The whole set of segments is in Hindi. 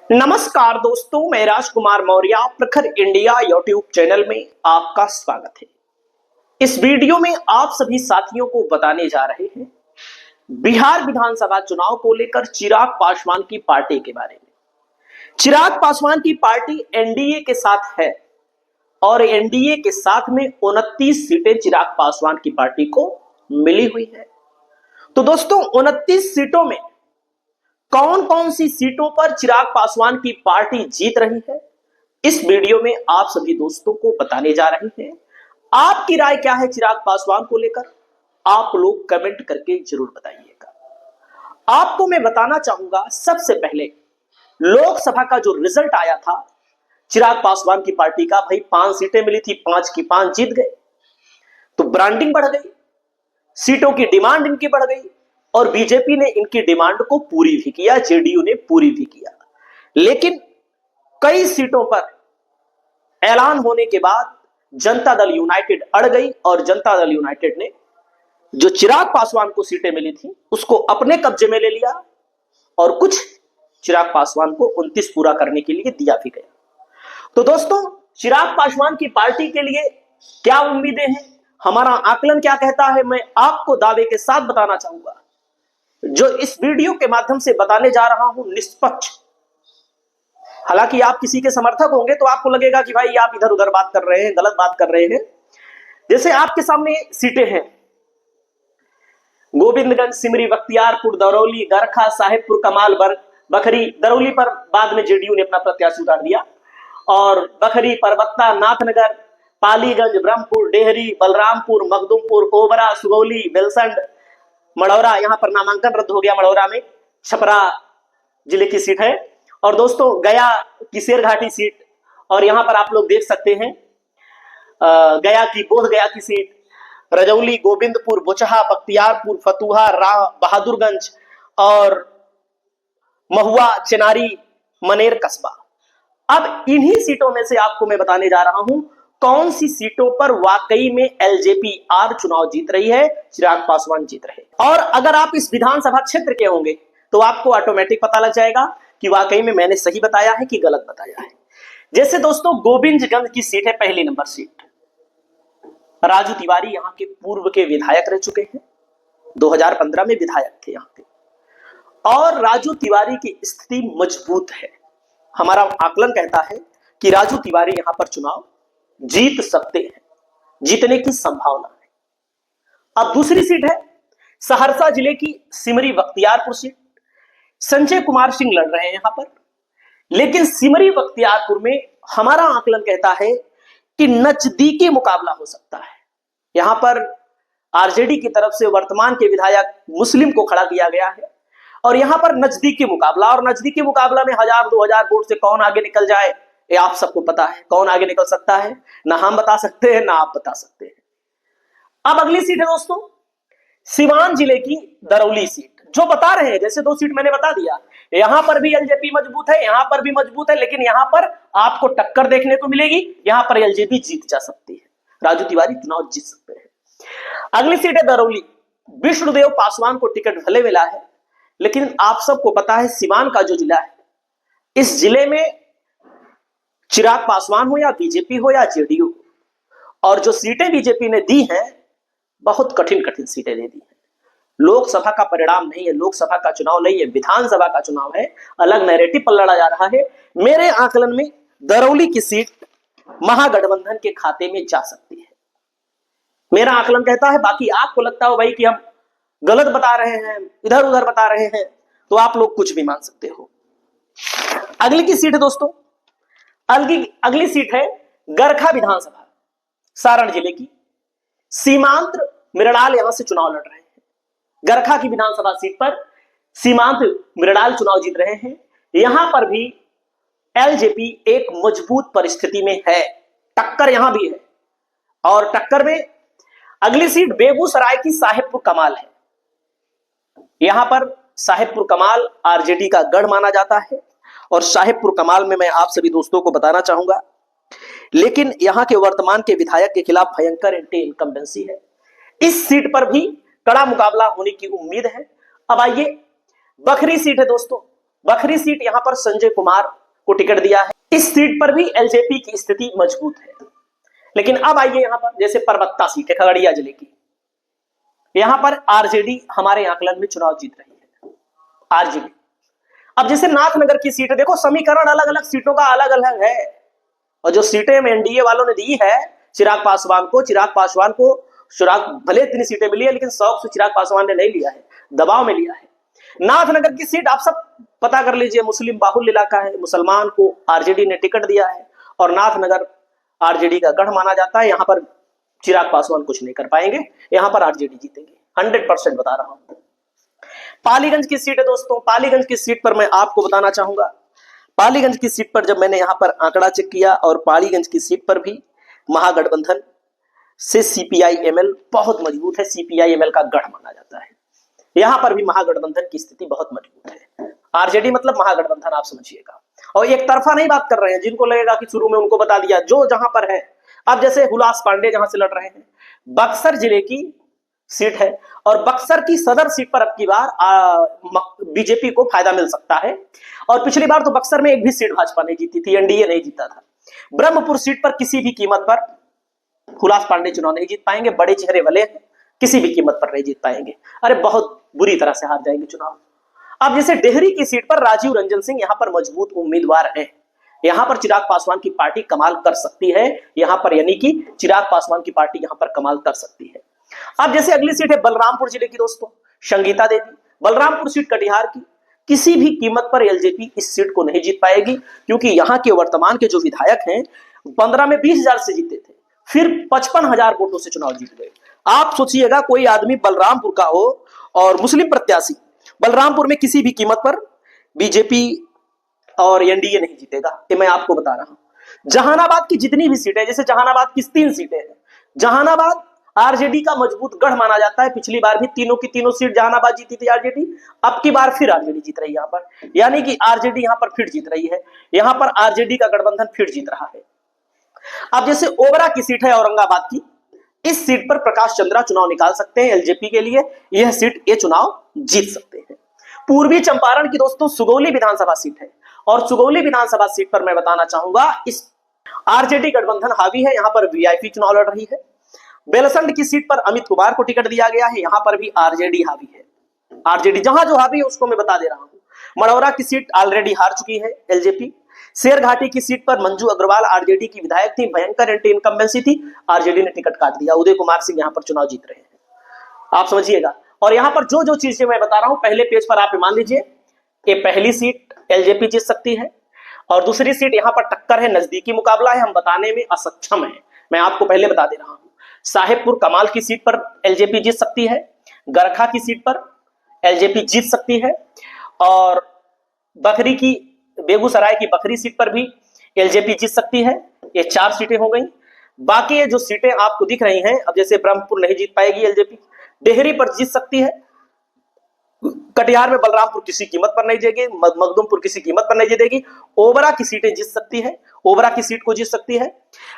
नमस्कार दोस्तों, मैं राजकुमार मौर्य प्रखर इंडिया यूट्यूब चैनल में आपका स्वागत है। इस वीडियो में आप सभी साथियों को बताने जा रहे हैं बिहार विधानसभा चुनाव को लेकर चिराग पासवान की पार्टी के बारे में। चिराग पासवान की पार्टी एनडीए के साथ है और एनडीए के साथ में 29 सीटें चिराग पासवान की पार्टी को मिली हुई है। तो दोस्तों, 29 सीटों में कौन कौन सी सीटों पर चिराग पासवान की पार्टी जीत रही है, इस वीडियो में आप सभी दोस्तों को बताने जा रहे हैं। आपकी राय क्या है चिराग पासवान को लेकर, आप लोग कमेंट करके जरूर बताइएगा। आपको मैं बताना चाहूंगा, सबसे पहले लोकसभा का जो रिजल्ट आया था चिराग पासवान की पार्टी का, भाई 5 सीटें मिली थी, 5 की 5 जीत गए। तो ब्रांडिंग बढ़ गई, सीटों की डिमांड इनकी बढ़ गई और बीजेपी ने इनकी डिमांड को पूरी भी किया, जेडीयू ने पूरी भी किया। लेकिन कई सीटों पर ऐलान होने के बाद जनता दल यूनाइटेड अड़ गई और जनता दल यूनाइटेड ने जो चिराग पासवान को सीटें मिली थी उसको अपने कब्जे में ले लिया और कुछ चिराग पासवान को 29 पूरा करने के लिए दिया भी गया। तो दोस्तों, चिराग पासवान की पार्टी के लिए क्या उम्मीदें हैं, हमारा आकलन क्या कहता है, मैं आपको दावे के साथ बताना चाहूंगा। जो इस वीडियो के माध्यम से बताने जा रहा हूं निष्पक्ष, हालांकि आप किसी के समर्थक होंगे तो आपको लगेगा कि भाई आप इधर उधर बात कर रहे हैं, गलत बात कर रहे हैं। जैसे आपके सामने सीटें हैं, गोविंदगंज, सिमरी, बख्तियारपुर, दरौली, गरखा, साहेबपुर, कमाल, बखरी। दरौली पर बाद में जेडीयू ने अपना प्रत्याशी उतार दिया, और बखरी, परबत्ता, नाथनगर, पालीगंज, ब्रह्मपुर, डेहरी, बलरामपुर, मखदुमपुर, ओबरा, सुगौली, बेलसंड, मढ़ौरा, यहां पर नामांकन रद्द हो गया। मढ़ौरा में छपरा जिले की सीट है। और दोस्तों, गया की शेरघाटी सीट, और यहां पर आप लोग देख सकते हैं गया की बोध गया की सीट, रजौली, गोविंदपुर, बोचहा, बख्तियारपुर, फतुहा, बहादुरगंज और महुआ, चेनारी, मनेर कस्बा। अब इन्हीं सीटों में से आपको मैं बताने जा रहा हूं कौन सी सीटों पर वाकई में एलजेपी-आर चुनाव जीत रही है, चिराग पासवान जीत रहे। और अगर आप इस विधानसभा क्षेत्र के होंगे तो आपको ऑटोमेटिक पता लग जाएगा कि वाकई में मैंने सही बताया है कि गलत बताया है। जैसे दोस्तों, गोविंदगंज की सीट है, पहली नंबर सीट। राजू तिवारी यहां के पूर्व के विधायक रह चुके हैं, 2015 में विधायक थे यहां के, और राजू तिवारी की स्थिति मजबूत है। हमारा आकलन कहता है कि राजू तिवारी यहां पर चुनाव जीत सकते हैं, जीतने की संभावना है। अब दूसरी सीट है सहरसा जिले की सिमरी बख्तियारपुर सीट। संजय कुमार सिंह लड़ रहे हैं यहां पर, लेकिन सिमरी बख्तियारपुर में हमारा आकलन कहता है कि नजदीकी मुकाबला हो सकता है। यहां पर आरजेडी की तरफ से वर्तमान के विधायक मुस्लिम को खड़ा किया गया है और यहां पर नजदीकी मुकाबला, और नजदीकी मुकाबला में 1000-2000 वोट से कौन आगे निकल जाए ये आप सबको पता है। कौन आगे निकल सकता है, ना हम बता सकते हैं ना आप बता सकते हैं। अब अगली सीट है दोस्तों, सिवान जिले की दरौली सीट। जो बता रहे हैं, जैसे 2 सीट मैंने बता दिया, यहां पर भी एलजेपी मजबूत है, यहां पर भी मजबूत है, लेकिन यहां पर आपको टक्कर देखने को मिलेगी। यहां पर एलजेपी जीत जा सकती है, राजू तिवारी चुनाव जीत सकते हैं। अगली सीट है दरौली। विष्णुदेव पासवान को टिकट भले मिला है, लेकिन आप सबको पता है सिवान का जो जिला है, इस जिले में चिराग पासवान हो या बीजेपी हो या जेडीयू, और जो सीटें बीजेपी ने दी हैं बहुत कठिन कठिन सीटें दे दी हैं। लोकसभा का परिणाम नहीं है, लोकसभा का चुनाव नहीं है, विधानसभा का चुनाव है। अलग नैरेटिव पर लड़ा जा रहा है। मेरे आकलन में दरौली की सीट महागठबंधन के खाते में जा सकती है, मेरा आकलन कहता है। बाकी आपको लगता हो भाई कि हम गलत बता रहे हैं, इधर उधर बता रहे हैं, तो आप लोग कुछ भी मान सकते हो। अगली की सीट है दोस्तों, अगली सीट है गरखा विधानसभा, सारण जिले की। सीमांत मृणाल यहां से चुनाव लड़ रहे हैं। गरखा की विधानसभा सीट पर सीमांत मृणाल चुनाव जीत रहे हैं। यहां पर भी एलजेपी एक मजबूत परिस्थिति में है, टक्कर यहां भी है। और टक्कर में अगली सीट बेगूसराय की साहेबपुर कमाल है। यहां पर साहेबपुर कमाल आरजेडी का गढ़ माना जाता है, और साहेबपुर कमाल में मैं आप सभी दोस्तों को बताना चाहूंगा, लेकिन यहां के वर्तमान के विधायक के खिलाफ भयंकर एंटी इनकम्बेंसी है। इस सीट पर भी कड़ा मुकाबला होने की उम्मीद है। अब आइए, बखरी सीट है दोस्तों। बखरी सीट, यहां पर संजय कुमार को टिकट दिया है। इस सीट पर भी एलजेपी की स्थिति मजबूत है। लेकिन अब आइए यहां पर, जैसे परबत्ता सीट है खगड़िया जिले की, यहां पर आरजेडी हमारे आकलन में चुनाव जीत रही है, आरजेडी। अब जैसे नाथनगर की सीट है, देखो समीकरण अलग अलग सीटों का अलग अलग है, और जो सीटें में एनडीए वालों ने दी है चिराग पासवान को चिराग भले इतनी सीटें मिली है, लेकिन शौक से चिराग पासवान ने नहीं लिया है, दबाव में लिया है। नाथनगर की सीट आप सब पता कर लीजिए, मुस्लिम बाहुल्य इलाका है, मुसलमान को आरजेडी ने टिकट दिया है, और नाथनगर आरजेडी का गढ़ माना जाता है। यहां पर चिराग पासवान कुछ नहीं कर पाएंगे, यहां पर आरजेडी जीतेंगे, 100% बता रहा हूं। पालीगंज की सीट है दोस्तों, पालीगंज की सीट पर मैं आपको बताना चाहूंगा, पालीगंज की सीट पर जब मैंने यहां पर आंकड़ा चेक किया, और पालीगंज की सीट पर भी महागठबंधन से सीपीआई एमएल बहुत मजबूत है, सीपीआई एमएल का गढ़ माना जाता है। यहां पर भी महागठबंधन की स्थिति बहुत मजबूत है। आरजेडी मतलब महागठबंधन, आप समझिएगा। और एक तरफा नहीं बात कर रहे हैं, जिनको लगेगा कि शुरू में उनको बता दिया, जो जहां पर है। अब जैसे हुलास पांडे जहां से लड़ रहे हैं, बक्सर जिले की सीट है, और बक्सर की सदर सीट पर अब की बार बीजेपी को फायदा मिल सकता है। और पिछली बार तो बक्सर में एक भी सीट भाजपा नहीं जीती थी, एनडीए नहीं जीता था। ब्रह्मपुर सीट पर किसी भी कीमत पर हुलास पांडे चुनाव नहीं जीत पाएंगे, बड़े चेहरे वाले हैं, किसी भी कीमत पर नहीं जीत पाएंगे, अरे बहुत बुरी तरह से हार जाएंगे चुनाव। अब जैसे डेहरी की सीट पर राजीव रंजन सिंह यहां पर मजबूत उम्मीदवार हैं, यहां पर चिराग पासवान की पार्टी कमाल कर सकती है, यहां पर यानी कि चिराग पासवान की पार्टी यहां पर कमाल कर सकती है। अब जैसे अगली सीट है बलरामपुर जिले की दोस्तों, संगीता देवी, बलरामपुर सीट कटिहार की, किसी भी कीमत पर एलजेपी इस सीट को नहीं जीत पाएगी, क्योंकि यहां के वर्तमान के जो विधायक हैं 15 में 20,000 से जीते थे, फिर 55,000 वोटों से चुनाव जीत गए। आप सोचिएगा कोई आदमी बलरामपुर का हो और मुस्लिम प्रत्याशी, बलरामपुर में किसी भी कीमत पर बीजेपी और एनडीए नहीं जीतेगा, ये मैं आपको बता रहा हूं। जहानाबाद की जितनी भी सीटें, जैसे जहानाबाद की 3 सीटें हैं, जहानाबाद आरजेडी का मजबूत गढ़ माना जाता है। पिछली बार भी तीनों की तीनों सीट जहानाबाद जीती थी आरजेडी, अब की बार फिर आरजेडी जीत रही है यहां पर, यानी कि आरजेडी यहां पर फिर जीत रही है, यहां पर आरजेडी का गठबंधन फिर जीत रहा है। अब जैसे ओबरा की सीट है औरंगाबाद की, इस सीट पर प्रकाश चंद्रा चुनाव निकाल सकते हैं एलजेपी के लिए, यह सीट ये चुनाव जीत सकते हैं। पूर्वी चंपारण की दोस्तों सुगौली विधानसभा सीट है, और सुगौली विधानसभा सीट पर मैं बताना चाहूंगा इस आरजेडी गठबंधन हावी है, यहां पर वीआईपी चुनाव लड़ रही है। बेलसंड की सीट पर अमित कुमार को टिकट दिया गया है, यहां पर भी आरजेडी हावी है, आरजेडी जहां जो हावी है उसको मैं बता दे रहा हूं। मढ़ौरा की सीट ऑलरेडी हार चुकी है एलजेपी। शेरघाटी की सीट पर मंजू अग्रवाल आरजेडी की विधायक थी, भयंकर एंटी इनकम्बेंसी थी, आरजेडी ने टिकट काट दिया, उदय कुमार सिंह यहां पर चुनाव जीत रहे हैं, आप समझिएगा। और यहां पर जो जो चीजें मैं बता रहा हूं पहले पेज पर आप मान लीजिए कि पहली सीट एलजेपी जीत सकती है, और दूसरी सीट यहां पर टक्कर है, नजदीकी मुकाबला है, हम बताने में असक्षम है, मैं आपको पहले बता दे रहा हूं। साहेबपुर कमाल की सीट पर एलजेपी जीत सकती है, गरखा की सीट पर एलजेपी जीत सकती है, और बखरी की बेगूसराय की बखरी सीट पर भी एलजेपी जीत सकती है। ये 4 सीटें हो गई। बाकी ये जो सीटें आपको दिख रही हैं, अब जैसे ब्रह्मपुर नहीं जीत पाएगी एलजेपी, डेहरी पर जीत सकती है, कटिहार में बलरामपुर किसी कीमत पर नहीं जीतेगी, मखदुमपुर किसी कीमत पर नहीं जीतेगी, ओबरा की सीटें जीत सकती है, ओबरा की सीट को जीत सकती है।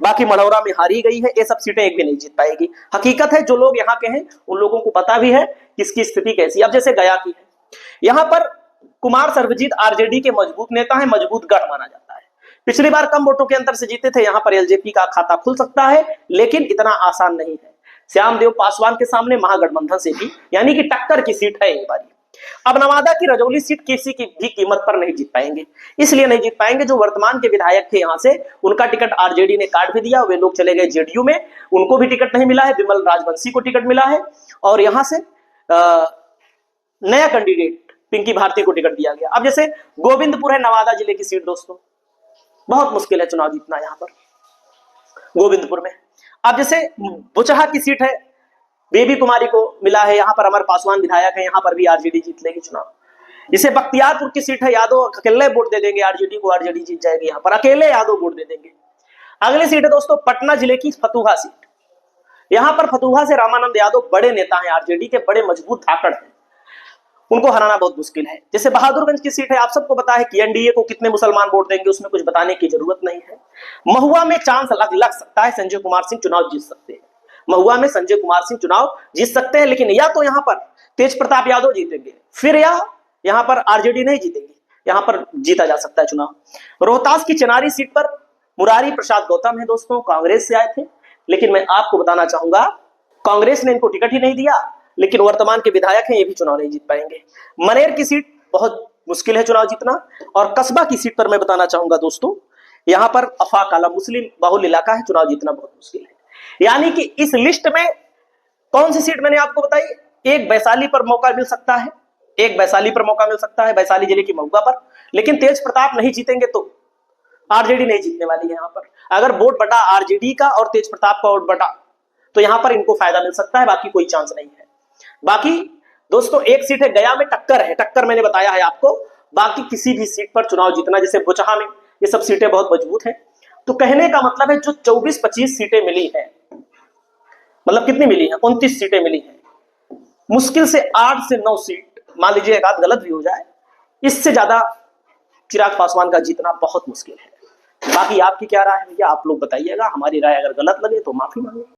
बाकी मढ़ौरा में हारी गई है, ये सब सीटें एक भी नहीं जीत पाएगी। हकीकत है जो लोग यहाँ के हैं उन लोगों को पता भी है किसकी स्थिति कैसी। अब जैसे गया की है, यहाँ पर कुमार सर्वजीत आरजेडी के मजबूत नेता है, मजबूत गढ़ माना जाता है, पिछली बार कम वोटों के अंतर से जीते थे, यहाँ पर एलजेपी का खाता खुल सकता है, लेकिन इतना आसान नहीं है। श्यामदेव पासवान के सामने महागठबंधन से भी यानी कि टक्कर की सीट है एक बारी। अब नवादा की रजौली सीट किसी की भी कीमत पर नहीं जीत पाएंगे, इसलिए नहीं जीत पाएंगे जो वर्तमान के विधायक थे यहां से, उनका टिकट आरजेडी ने काट भी दिया, वे लोग चले गए जेडीयू में, उनको भी टिकट नहीं मिला है, विमल राजवंशी को टिकट मिला है, और यहां से नया कैंडिडेट पिंकी भारती को टिकट दिया गया। अब जैसे गोविंदपुर है नवादा जिले की सीट दोस्तों, बहुत मुश्किल है चुनाव जीतना यहां पर गोविंदपुर में। अब जैसे बुचहा की सीट है, बेबी कुमारी को मिला है, यहां पर अमर पासवान विधायक है, यहां पर भी आरजेडी जीत लेगी चुनाव। जिसे बख्तियारपुर की सीट है, यादव अकेले वोट दे देंगे आरजेडी को, आरजेडी जीत जाएगी, यहां पर अकेले यादव वोट दे देंगे। अगली सीट है दोस्तों पटना जिले की फतुहा सीट, यहां पर फतुहा से रामानंद यादव बड़े नेता हैं, आरजेडी के बड़े मजबूत धाकड़ हैं, उनको हराना बहुत मुश्किल है। जैसे बहादुरगंज की सीट है, आप सबको पता है कि एनडीए को कितने मुसलमान वोट देंगे, उसमें कुछ बताने की जरूरत नहीं है। महुआ में चांस लग सकता है, संजय कुमार सिंह चुनाव जीत सकते हैं, महुआ में संजय कुमार सिंह चुनाव जीत सकते हैं, लेकिन या तो यहां पर तेज प्रताप यादव जीतेंगे, फिर या यहां पर आरजेडी नहीं जीतेगी, यहां पर जीता जा सकता है चुनाव। रोहतास की चेनारी सीट पर मुरारी प्रसाद गौतम है दोस्तों, कांग्रेस से आए थे, लेकिन मैं आपको बताना चाहूंगा कांग्रेस ने इनको टिकट ही नहीं दिया, लेकिन वर्तमान के विधायक हैं, ये भी चुनाव नहीं जीत पाएंगे। मनेर की सीट बहुत मुश्किल है चुनाव जीतना। और कस्बा की सीट पर मैं बताना चाहूंगा दोस्तों, यहां पर अफाक आला मुस्लिम बहुल इलाका है, चुनाव जीतना बहुत मुश्किल है। यानी कि इस लिस्ट में कौन सी सीट मैंने आपको बताई, एक वैशाली पर मौका मिल सकता है, एक वैशाली पर मौका मिल सकता है, वैशाली जिले की महुआ पर, लेकिन तेज प्रताप नहीं जीतेंगे तो आरजेडी नहीं जीतने वाली है। यहां पर अगर वोट बटा आरजेडी का और तेज प्रताप का वोट बटा तो यहां पर इनको फायदा मिल सकता है, बाकी कोई चांस नहीं है। बाकी दोस्तों एक सीट है गया में, टक्कर है, टक्कर मैंने बताया है आपको। बाकी किसी भी सीट पर चुनाव जीतना, जैसे बुचहा में, ये सब सीटें बहुत मजबूत हैं। तो कहने का मतलब है जो 24-25 सीटें मिली हैं, मतलब कितनी मिली है, 29 सीटें मिली हैं, मुश्किल से 8 से 9 सीट, मान लीजिए एक आध गलत भी हो जाए, इससे ज्यादा चिराग पासवान का जीतना बहुत मुश्किल है। बाकी आपकी क्या राय है भैया, आप लोग बताइएगा। हमारी राय अगर गलत लगे तो माफी मांगे।